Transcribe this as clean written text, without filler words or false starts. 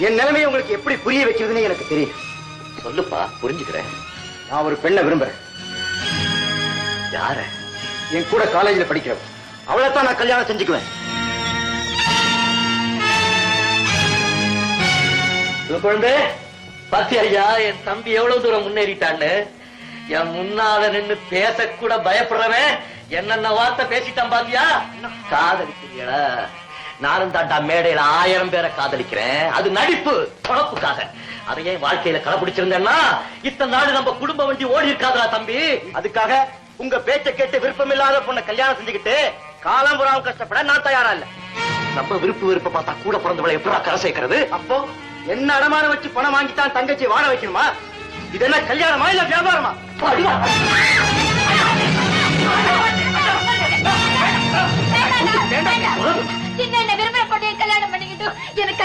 என் நிலைமையை உங்களுக்கு எப்படி புரிய வைக்கிறதுன்னு எனக்கு தெரியும். சொல்லுப்பா, புரிஞ்சுக்கிறேன். நான் ஒரு பெண்ணை விரும்புறேன். யார? என் கூட காலேஜில் படிக்கிறவன். அவளைத்தான் நான் கல்யாணம் செஞ்சுக்குவேன். குழந்தை பாத்தி ஐயா, என் தம்பி எவ்வளவு தூரம் முன்னேறிட்டான்னு. என் முன்னால நின்னு பேசக்கூட பயப்படுறவன் என்னென்ன வார்த்தை பேசிட்டான் பாத்தியா? காதலிக்கிறீங்களா? நானும் தாண்டா மேடையில 1000 பேரை காதலிக்கிறேன். அது நடிப்பு, பொழப்புக்காக. அதையே வாழ்க்கையில கடைபிடிச்சிருந்தேன்னா இத்தனை நாடு நம்ம குடும்ப வண்டி ஓடி இருக்காதா தம்பி? அதுக்காக உங்க பேச்ச கேட்டு விருப்பம் இல்லாத பொண்ணை கல்யாணம் செஞ்சுக்கிட்டு காலம்புறாவும் கஷ்டப்பட நான் தயாரா இல்ல. நம்ம விருப்ப பார்த்தா கூட பிறந்தவளை எப்படா கரை சேர்க்கிறது? அப்போ என்ன அடமானம் வச்சு பணம் வாங்கித்தான் தங்கச்சி வாழ வைக்கணுமா? இது என்ன கல்யாணமா இல்ல வியாபாரமா? என்ன விரும்புற பொண்ணைய கல்யாணம் பண்ணிக்கிட்டு எனக்கு